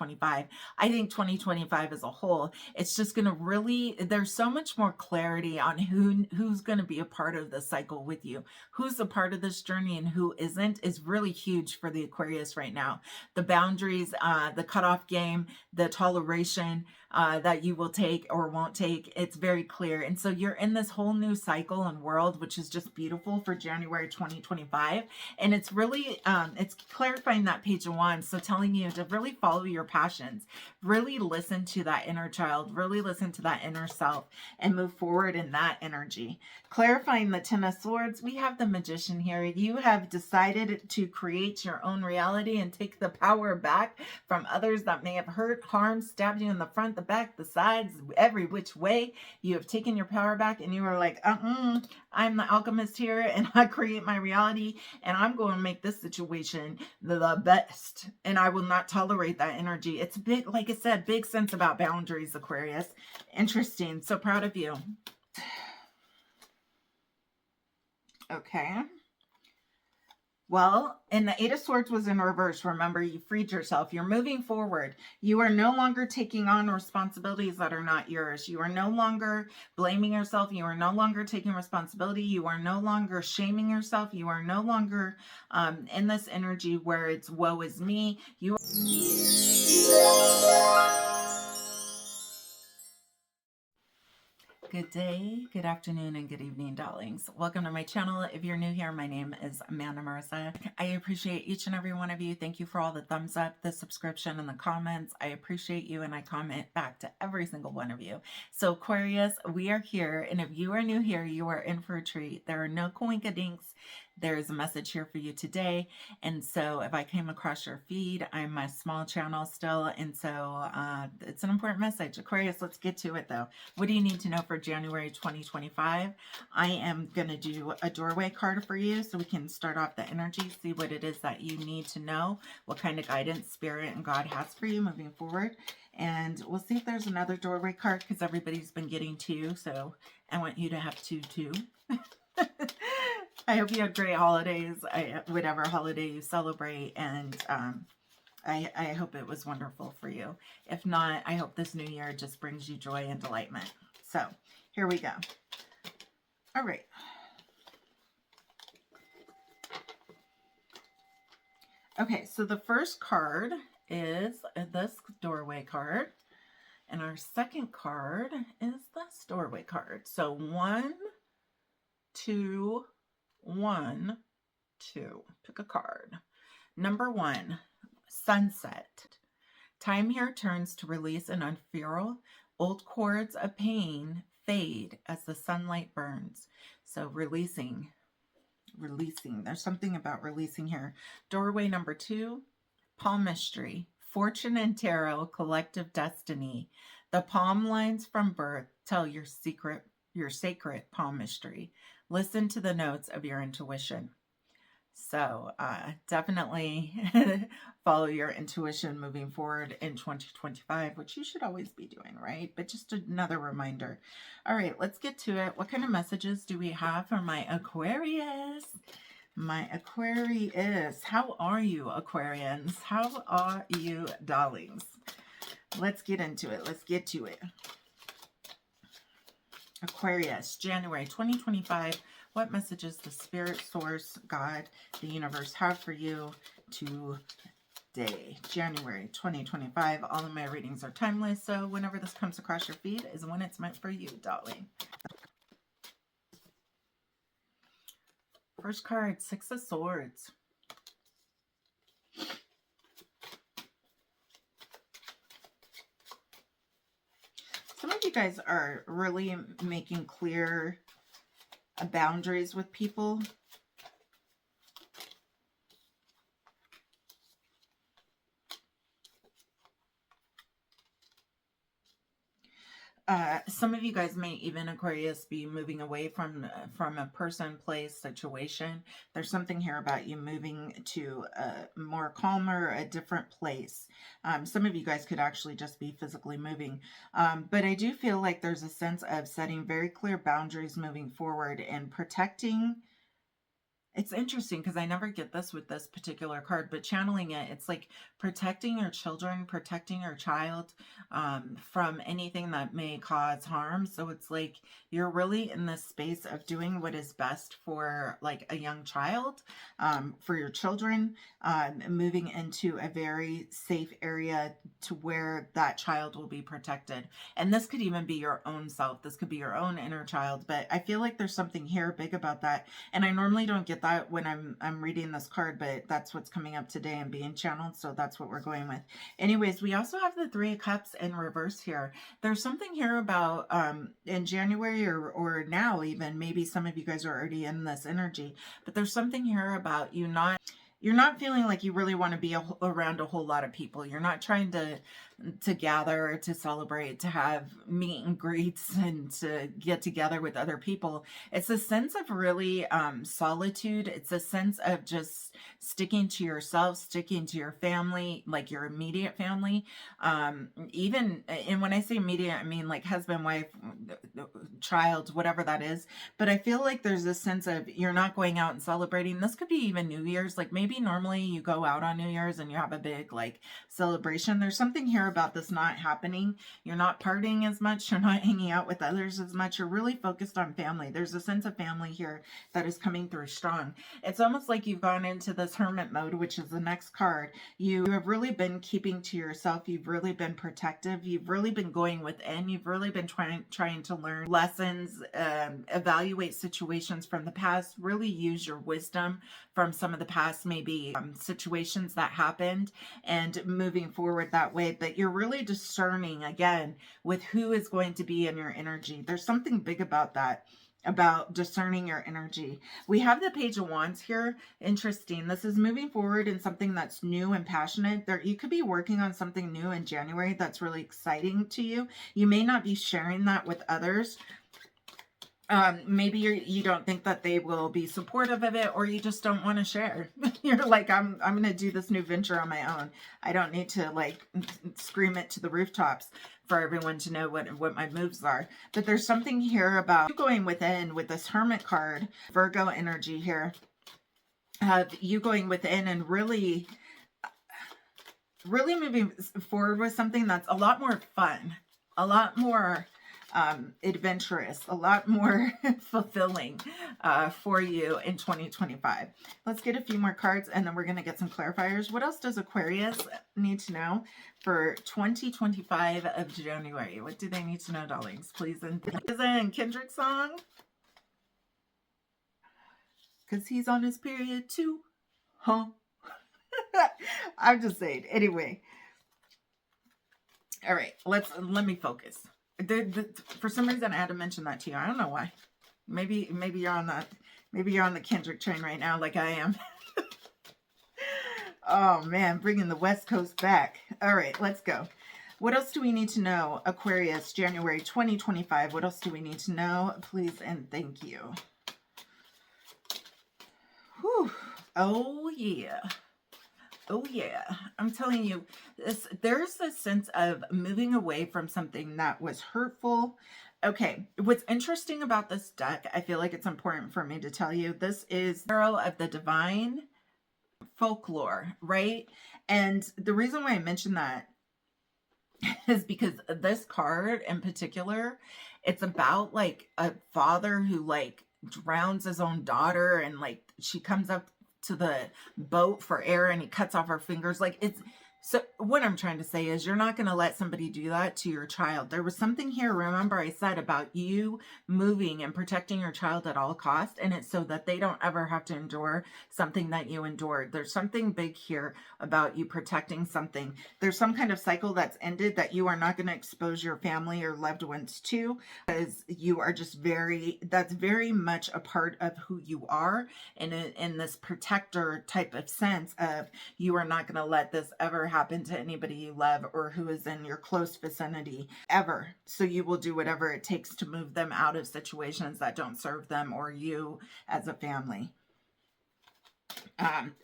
2025. I think 2025 as a whole, it's just going to really, there's so much more clarity on who's going to be a part of the cycle with you. Who's a part of this journey and who isn't is really huge for the Aquarius right now. The boundaries, the cutoff game, the toleration that you will take or won't take, it's very clear. And so you're in this whole new cycle and world, which is just beautiful for January 2025. And it's really, it's clarifying that page of wands. So telling you to really follow your passions, really listen to that inner child, really listen to that inner self and move forward in that energy. Clarifying the Ten of Swords, we have the Magician here. You have decided to create your own reality and take the power back from others that may have hurt, harmed, stabbed you in the front, the back, the sides, every which way. You have taken your power back and you are like, I'm the alchemist here and I create my reality and I'm going to make this situation the best. And I will not tolerate that energy. It's big, like I said, big sense about boundaries, Aquarius. Interesting. So proud of you. Okay. Well, and the Eight of Swords was in reverse. Remember, you freed yourself. You're moving forward. You are no longer taking on responsibilities that are not yours. You are no longer blaming yourself. You are no longer taking responsibility. You are no longer shaming yourself. You are no longer in this energy where it's woe is me. Good day, good afternoon, and good evening, darlings. Welcome to my channel. If you're new here, my name is Amanda Marissa. I appreciate each and every one of you. Thank you for all the thumbs up, the subscription, and the comments. I appreciate you, and I comment back to every single one of you. So Aquarius, we are here, and if you are new here, you are in for a treat. There are no coinkydinks. There is a message here for you today. And so if I came across your feed, I'm a small channel still. And so it's an important message. Aquarius, let's get to it though. What do you need to know for January 2025? I am going to do a doorway card for you so we can start off the energy, see what it is that you need to know, what kind of guidance Spirit and God has for you moving forward. And we'll see if there's another doorway card because everybody's been getting two. So I want you to have two too. I hope you have great holidays, whatever holiday you celebrate, and I hope it was wonderful for you. If not, I hope this new year just brings you joy and delightment. So, here we go. All right. Okay, so the first card is this doorway card, and our second card is this doorway card. So 1, 2, 1, 2. Pick a card. Number 1, sunset. Time here turns to release and unfurl. Old cords of pain fade as the sunlight burns. So releasing. There's something about releasing here. Doorway number 2, palmistry. Fortune and tarot, collective destiny. The palm lines from birth tell your sacred palmistry. Listen to the notes of your intuition. So definitely follow your intuition moving forward in 2025, which you should always be doing, right? But just another reminder. All right, let's get to it. What kind of messages do we have for my Aquarius? My Aquarius. How are you, Aquarians? How are you, darlings? Let's get into it. Let's get to it. Aquarius, January 2025. What messages does Spirit, Source, God, the universe have for you today? January 2025. All of my readings are timeless, so whenever this comes across your feed is when it's meant for you, darling. First card, Six of Swords. Some of you guys are really making clear boundaries with people. Some of you guys may even, Aquarius, be moving away from a person, place, situation. There's something here about you moving to a more calmer, a different place. Some of you guys could actually just be physically moving. But I do feel like there's a sense of setting very clear boundaries moving forward and protecting It's interesting because I never get this with this particular card, but channeling it, it's like protecting your children, protecting your child from anything that may cause harm. So it's like you're really in this space of doing what is best for like a young child, for your children, moving into a very safe area to where that child will be protected. And this could even be your own self. This could be your own inner child, but I feel like there's something here big about that. And I normally don't get that when I'm reading this card, but that's what's coming up today and being channeled, so that's what we're going with. Anyways, we also have the Three of Cups in reverse here. There's something here about in January or now even, maybe some of you guys are already in this energy, but there's something here about you're not feeling like you really want to be around a whole lot of people. You're not trying to gather, to celebrate, to have meet and greets, and to get together with other people. It's a sense of really solitude. It's a sense of just sticking to yourself, sticking to your family, like your immediate family. Even, and when I say immediate, I mean like husband, wife, child, whatever that is. But I feel like there's this sense of you're not going out and celebrating. This could be even New Year's. Like maybe normally you go out on New Year's and you have a big like celebration. There's something here about this not happening. You're not partying as much. You're not hanging out with others as much. You're really focused on family. There's a sense of family here that is coming through strong. It's almost like you've gone into this hermit mode, which is the next card. You have really been keeping to yourself. You've really been protective. You've really been going within. You've really been trying to learn lessons, evaluate situations from the past, really use your wisdom from some of the past, maybe situations that happened, and moving forward that way. But you're really discerning again with who is going to be in your energy. There's something big about that, about discerning your energy. We have the Page of Wands here. Interesting. This is moving forward in something that's new and passionate. You could be working on something new in January that's really exciting to you. You may not be sharing that with others. Maybe you don't think that they will be supportive of it, or you just don't want to share. You're like, I'm going to do this new venture on my own. I don't need to like scream it to the rooftops for everyone to know what my moves are. But there's something here about you going within with this Hermit card, Virgo energy here, of you going within and really moving forward with something that's a lot more fun, a lot more adventurous, a lot more fulfilling for you in 2025. Let's get a few more cards and then we're going to get some clarifiers. What else does Aquarius need to know for 2025 of January? What do they need to know, darlings? Please. And is it Kendrick's song? Because he's on his period too. Huh? I'm just saying. Anyway. All right. Let me focus. For some reason, I had to mention that to you. I don't know why. Maybe you're on the Kendrick train right now, like I am. Oh man, bringing the West Coast back. All right, let's go. What else do we need to know, Aquarius, January 2025? What else do we need to know? Please and thank you. Whew. Oh yeah. Oh yeah, I'm telling you, there's a sense of moving away from something that was hurtful. Okay, what's interesting about this deck, I feel like it's important for me to tell you, this is Tarot of the Divine Folklore, right? And the reason why I mention that is because this card in particular, it's about like a father who like drowns his own daughter, and like she comes up to the boat for air and he cuts off her fingers. Like it's, so what I'm trying to say is you're not going to let somebody do that to your child. There was something here, remember I said about you moving and protecting your child at all costs, and it's so that they don't ever have to endure something that you endured. There's something big here about you protecting something. There's some kind of cycle that's ended that you are not going to expose your family or loved ones to, because you are just that's very much a part of who you are, and in this protector type of sense of you are not going to let this ever happen to anybody you love or who is in your close vicinity ever. So you will do whatever it takes to move them out of situations that don't serve them or you as a family.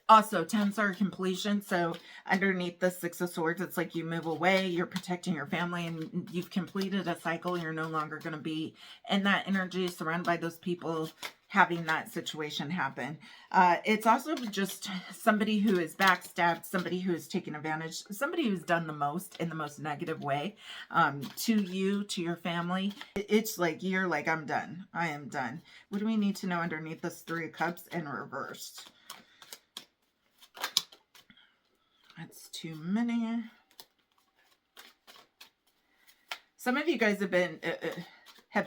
Also, 10s are completion. So underneath the Six of Swords, it's like you move away, you're protecting your family, and you've completed a cycle. You're no longer going to be in that energy, surrounded by those people, having that situation happen. It's also just somebody who is backstabbed, somebody who is taken advantage, somebody who's done the most in the most negative way to you, to your family. It's like, you're like, I'm done. I am done. What do we need to know underneath this Three of Cups in reverse? That's too many. Some of you guys have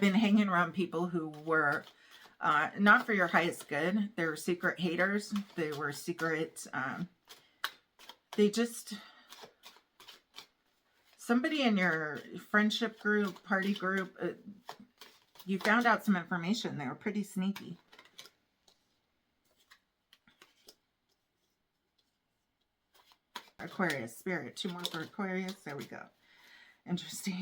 been hanging around people who were not for your highest good. They were secret haters. They were secret. They just, somebody in your friendship group, party group, you found out some information. They were pretty sneaky. Aquarius, Spirit. 2 more for Aquarius. There we go. Interesting.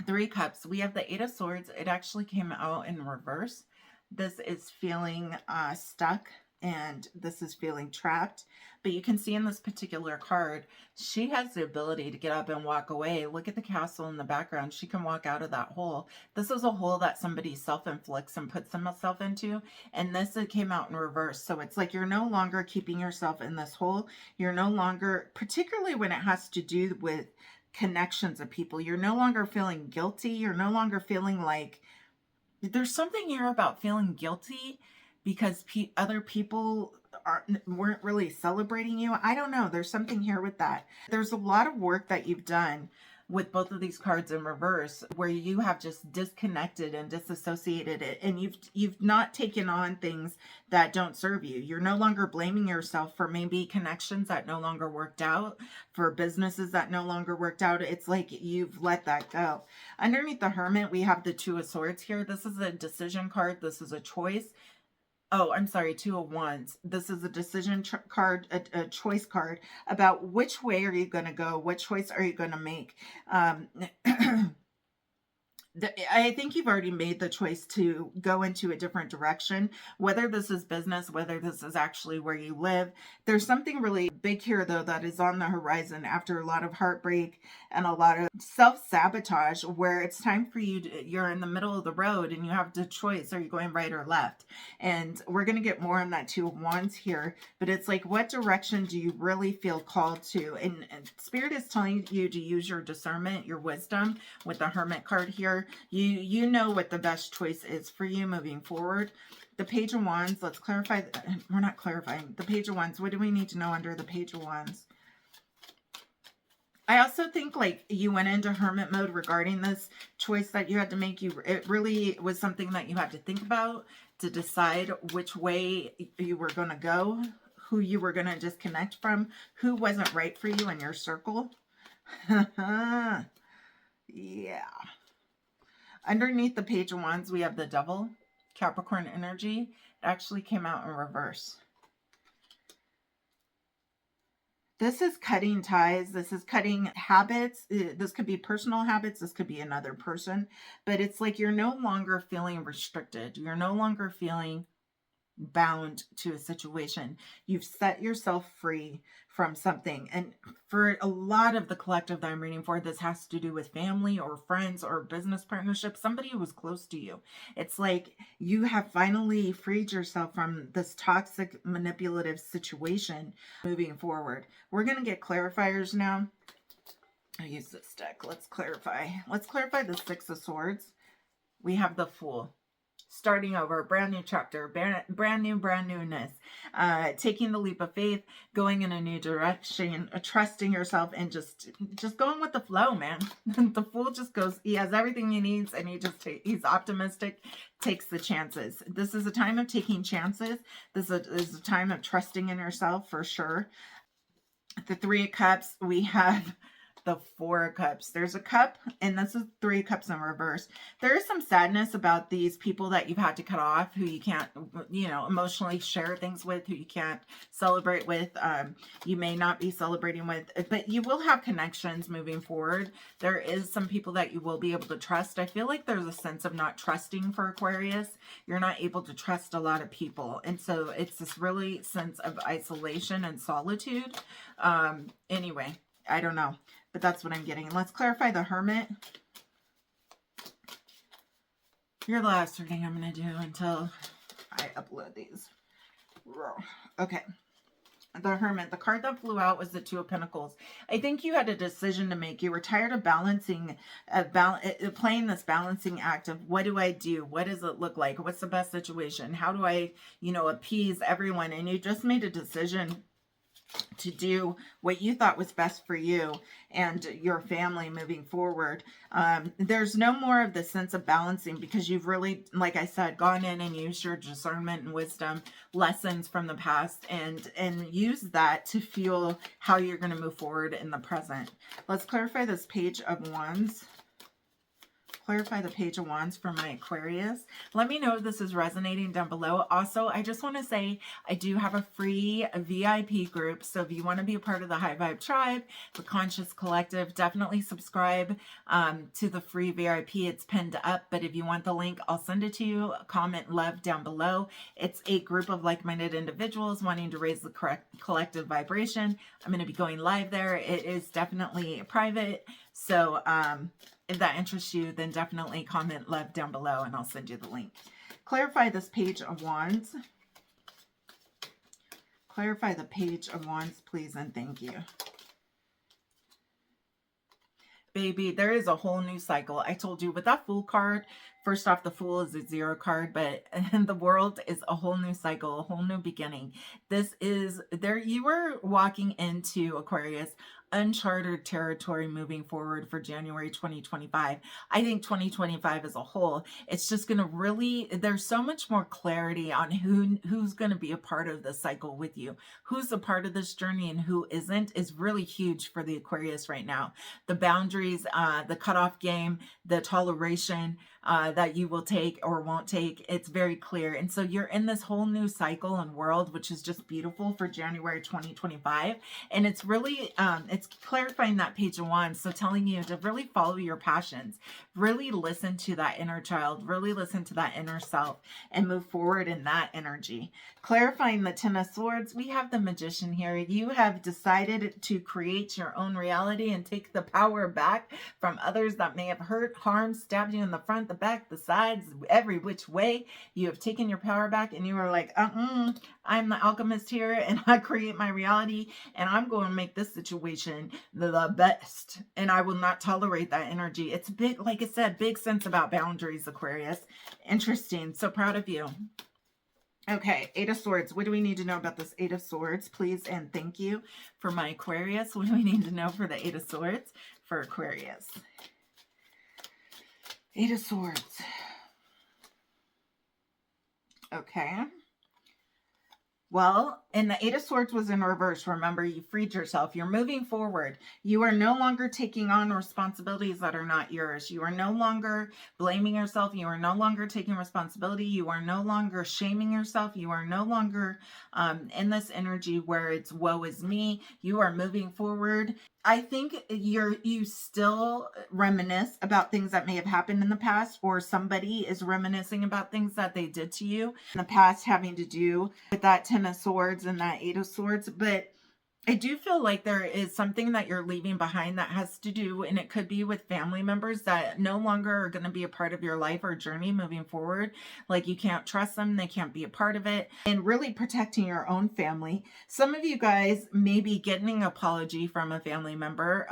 3 Cups. We have the 8 of Swords. It actually came out in reverse. This is feeling stuck, and this is feeling trapped. But you can see in this particular card, she has the ability to get up and walk away. Look at the castle in the background. She can walk out of that hole. This is a hole that somebody self-inflicts and puts themselves into. And this, it came out in reverse. So it's like you're no longer keeping yourself in this hole. You're no longer, particularly when it has to do with connections of people, you're no longer feeling guilty. You're no longer feeling like, there's something here about feeling guilty because other people weren't really celebrating you. I don't know. There's something here with that. There's a lot of work that you've done with both of these cards in reverse where you have just disconnected and disassociated it, and you've not taken on things that don't serve you. You're no longer blaming yourself for maybe connections that no longer worked out, for businesses that no longer worked out. It's like you've let that go. Underneath the Hermit, we have the 2 of Swords here. This is a decision card. This is a choice. Oh, I'm sorry, 2 of Wands. This is a decision card, a choice card about which way are you going to go? What choice are you going to make? I think you've already made the choice to go into a different direction, whether this is business, whether this is actually where you live. There's something really big here, though, that is on the horizon after a lot of heartbreak and a lot of self-sabotage, where it's time for you to, you're in the middle of the road and you have the choice, are you going right or left? And we're going to get more on that 2 of Wands here, but it's like, what direction do you really feel called to? And Spirit is telling you to use your discernment, your wisdom with the Hermit card here. You know what the best choice is for you moving forward. The Page of Wands, let's clarify. We're not clarifying. The Page of Wands, what do we need to know under the Page of Wands? I also think like you went into hermit mode regarding this choice that you had to make. It really was something that you had to think about to decide which way you were going to go, who you were going to disconnect from, who wasn't right for you in your circle. Yeah. Underneath the Page of Wands, we have the Devil, Capricorn energy. It actually came out in reverse. This is cutting ties. This is cutting habits. This could be personal habits. This could be another person. But it's like you're no longer feeling restricted. You're no longer feeling bound to a situation. You've set yourself free from something. And for a lot of the collective that I'm reading for, this has to do with family or friends or business partnership, somebody who was close to you. It's like you have finally freed yourself from this toxic, manipulative situation moving forward. We're going to get clarifiers now. I use this deck. Let's clarify. Let's clarify the 6 of Swords. We have the Fool. Starting over, brand new chapter, brand newness, taking the leap of faith, going in a new direction, trusting yourself, and just going with the flow, man. The Fool just goes, he has everything he needs, and he's optimistic, takes the chances. This is a time of taking chances. This is a time of trusting in yourself for sure. The 3 of Cups, we have the Four of Cups. There's a cup, and this is Three Cups in reverse. There is some sadness about these people that you've had to cut off, who you can't, you know, emotionally share things with, who you can't celebrate with. You may not be celebrating with, but you will have connections moving forward. There is some people that you will be able to trust. I feel like there's a sense of not trusting for Aquarius. You're not able to trust a lot of people. And so it's this really sense of isolation and solitude. Anyway, I don't know, but that's what I'm getting. Let's clarify the Hermit. You're the last reading I'm going to do until I upload these. Okay. The Hermit, the card that flew out was the Two of Pentacles. I think you had a decision to make. You were tired of balancing, playing this balancing act of, what do I do? What does it look like? What's the best situation? How do I, you know, appease everyone? And you just made a decision to do what you thought was best for you and your family moving forward. There's no more of the sense of balancing, because you've really, like I said, gone in and used your discernment and wisdom lessons from the past and use that to feel how you're going to move forward in the present. Let's clarify this Page of Wands. Clarify the Page of Wands for my Aquarius. Let me know if this is resonating down below. Also, I just want to say I do have a free VIP group. So if you want to be a part of the High Vibe Tribe, the Conscious Collective, definitely subscribe to the free VIP. It's pinned up, but if you want the link, I'll send it to you. Comment love down below. It's a group of like-minded individuals wanting to raise the correct collective vibration. I'm going to be going live there. It is definitely private. So, if that interests you, then definitely comment love down below and I'll send you the link. Clarify this Page of Wands. Clarify the Page of Wands, please, and thank you. Baby, there is a whole new cycle. I told you with that Fool card, first off, the Fool is a 0 card, but the world is a whole new cycle, a whole new beginning. This is, there you are walking into, Aquarius, uncharted territory moving forward for January 2025. I think 2025 as a whole, it's just going to really, there's so much more clarity on who's going to be a part of the cycle with you. Who's a part of this journey and who isn't is really huge for the Aquarius right now. The boundaries, the cutoff game, the toleration that you will take or won't take, it's very clear. And so you're in this whole new cycle and world, which is just beautiful for January 2025. And it's really, it's clarifying that Page of Wands. So telling you to really follow your passions, really listen to that inner child, really listen to that inner self and move forward in that energy. Clarifying the Ten of Swords, we have the Magician here. You have decided to create your own reality and take the power back from others that may have hurt, harmed, stabbed you in the front, the back, the sides, every which way. You have taken your power back and you are like, I'm the alchemist here and I create my reality and I'm going to make this situation the best. And I will not tolerate that energy. It's big, like I said, big sense about boundaries, Aquarius. Interesting. So proud of you. Okay, Eight of Swords. What do we need to know about this Eight of Swords, please? And thank you for my Aquarius. What do we need to know for the Eight of Swords for Aquarius? Eight of Swords. Okay. Well, and the Eight of Swords was in reverse. Remember, you freed yourself. You're moving forward. You are no longer taking on responsibilities that are not yours. You are no longer blaming yourself. You are no longer taking responsibility. You are no longer shaming yourself. You are no longer in this energy where it's woe is me. You are moving forward. I think you still reminisce about things that may have happened in the past, or somebody is reminiscing about things that they did to you in the past having to do with that Ten of Swords and that Eight of Swords. But I do feel like there is something that you're leaving behind that has to do, and it could be with family members that no longer are going to be a part of your life or journey moving forward. Like you can't trust them, they can't be a part of it, and really protecting your own family. Some of you guys may be getting an apology from a family member.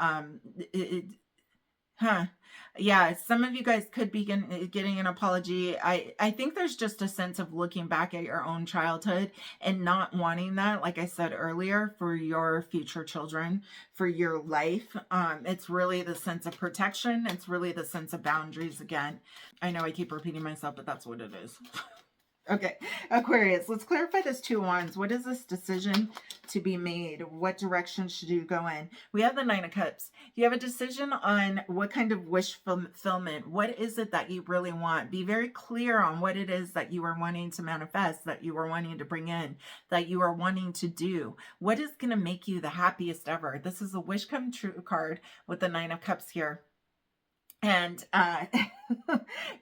Yeah, some of you guys could be getting an apology. I think there's just a sense of looking back at your own childhood and not wanting that, like I said earlier, for your future children, for your life. It's really the sense of protection. It's really the sense of boundaries again. I know I keep repeating myself, but that's what it is. Okay, Aquarius, let's clarify this 2 of Wands. What is this decision to be made? What direction should you go in? We have the 9 of Cups. You have a decision on what kind of wish fulfillment. What is it that you really want? Be very clear on what it is that you are wanting to manifest, that you are wanting to bring in, that you are wanting to do. What is going to make you the happiest ever? This is a wish come true card with the 9 of Cups here. And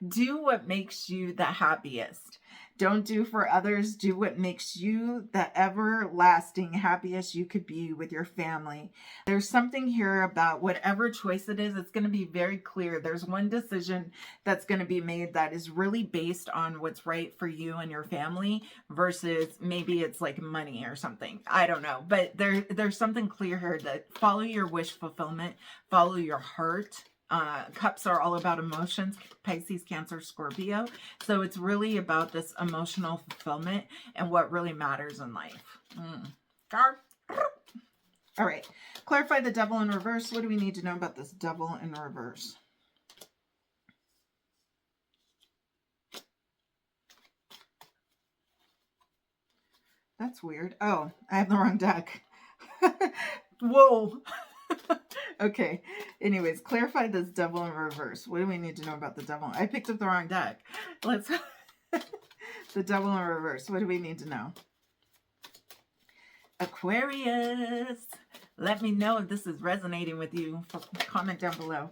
do what makes you the happiest. Don't do for others. Do what makes you the everlasting happiest you could be with your family. There's something here about whatever choice it is, it's going to be very clear. There's one decision that's going to be made that is really based on what's right for you and your family versus maybe it's like money or something. I don't know. But there's something clear here that follow your wish fulfillment, follow your heart. Cups are all about emotions, Pisces, Cancer, Scorpio. So it's really about this emotional fulfillment and what really matters in life. All right. Clarify the Devil in reverse. What do we need to know about this Devil in reverse? That's weird. Oh, I have the wrong deck. Whoa. Okay. Anyways, clarify this Devil in reverse. What do we need to know about the Devil? I picked up the wrong deck. Let's... The Devil in reverse. What do we need to know? Aquarius. Let me know if this is resonating with you. Comment down below.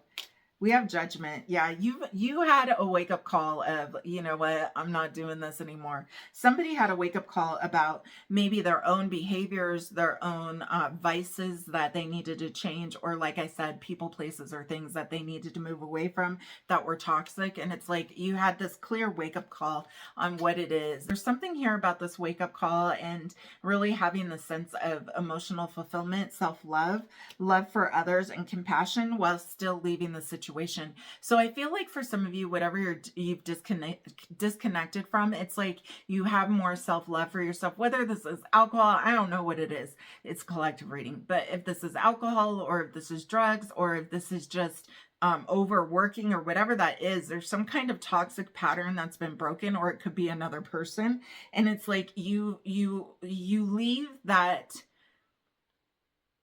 We have Judgment. Yeah, you had a wake-up call of, you know what, I'm not doing this anymore. Somebody had a wake-up call about maybe their own behaviors, their own vices that they needed to change, or like I said, people, places, or things that they needed to move away from that were toxic. And it's like you had this clear wake-up call on what it is. There's something here about this wake-up call and really having the sense of emotional fulfillment, self-love, love for others, and compassion while still leaving the situation. So I feel like for some of you, whatever you've disconnected from, it's like you have more self-love for yourself, whether this is alcohol, I don't know what it is. It's collective reading. But if this is alcohol, or if this is drugs, or if this is just overworking, or whatever that is, there's some kind of toxic pattern that's been broken, or it could be another person. And it's like you leave that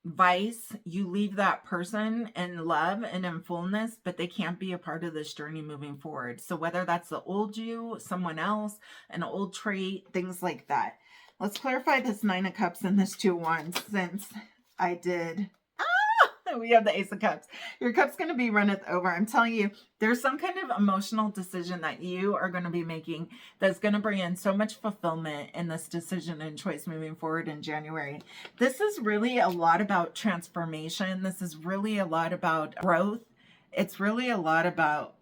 vice, you leave that person in love and in fullness, but they can't be a part of this journey moving forward. So whether that's the old you, someone else, an old trait, things like that. Let's clarify this 9 of Cups and this 2 of Wands, since I did... We have the Ace of Cups. Your cup's going to be runneth over. I'm telling you, there's some kind of emotional decision that you are going to be making that's going to bring in so much fulfillment in this decision and choice moving forward in January. This is really a lot about transformation. This is really a lot about growth. It's really a lot about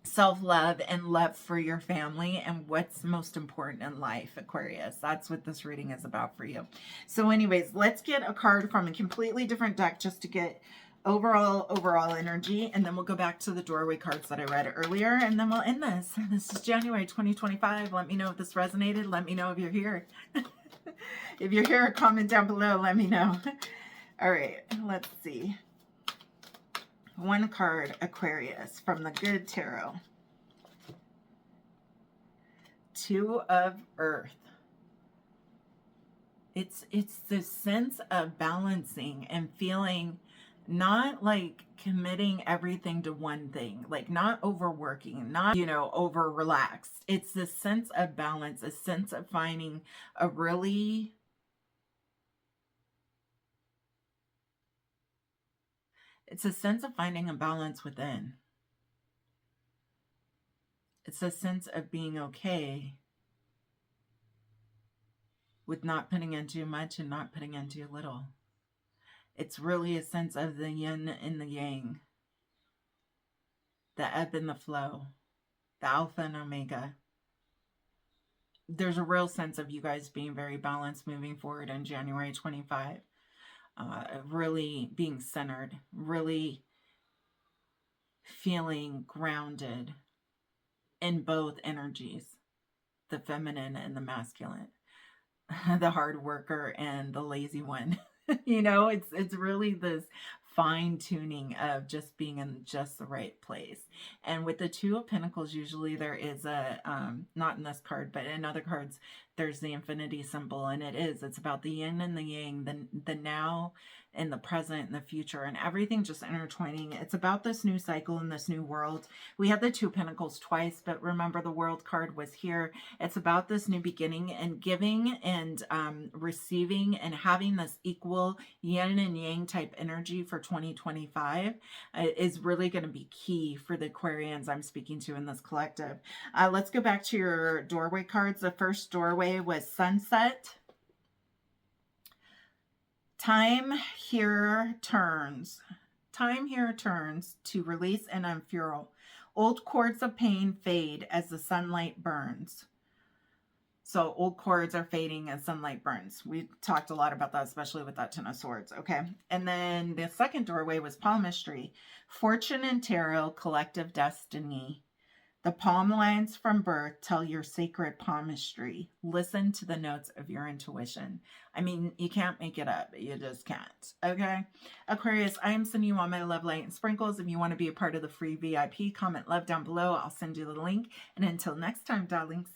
self-love and love for your family and what's most important in life, Aquarius. That's what this reading is about for you. So anyways, let's get a card from a completely different deck just to get overall energy, and then we'll go back to the doorway cards that I read earlier, and then we'll end this. This is January 2025. Let me know if this resonated. Let me know if you're here. If you're here, comment down below. Let me know. All right, let's see. One card, Aquarius, from the Good Tarot. 2 of Earth. It's this sense of balancing and feeling not like committing everything to one thing, like not overworking, not, over relaxed. It's this sense of balance, a sense of finding a really... It's a sense of finding a balance within. It's a sense of being okay with not putting in too much and not putting in too little. It's really a sense of the yin and the yang, the ebb and the flow, the alpha and omega. There's a real sense of you guys being very balanced moving forward in January 25. Really being centered, really feeling grounded in both energies, the feminine and the masculine, the hard worker and the lazy one. It's really this fine tuning of just being in just the right place. And with the Two of Pentacles, usually there is a, not in this card, but in other cards, there's the infinity symbol, and it's about the yin and the yang, the now and the present and the future, and everything just intertwining. It's about this new cycle and this new world. We had the Two of Pentacles twice, but remember the World card was here. It's about this new beginning and giving and receiving and having this equal yin and yang type energy for 2025 is really going to be key for the Aquarians I'm speaking to in this collective. Let's go back to your doorway cards. The first doorway was sunset. Time here turns. Time here turns to release and unfurl. Old cords of pain fade as the sunlight burns. So old cords are fading as sunlight burns. We talked a lot about that, especially with that Ten of Swords. Okay. And then the second doorway was palmistry. Fortune and tarot, collective destiny. The palm lines from birth tell your sacred palmistry. Listen to the notes of your intuition. I mean, you can't make it up. You just can't. Okay? Aquarius, I am sending you all my love, light, and sprinkles. If you want to be a part of the free VIP, comment love down below. I'll send you the link. And until next time, darlings.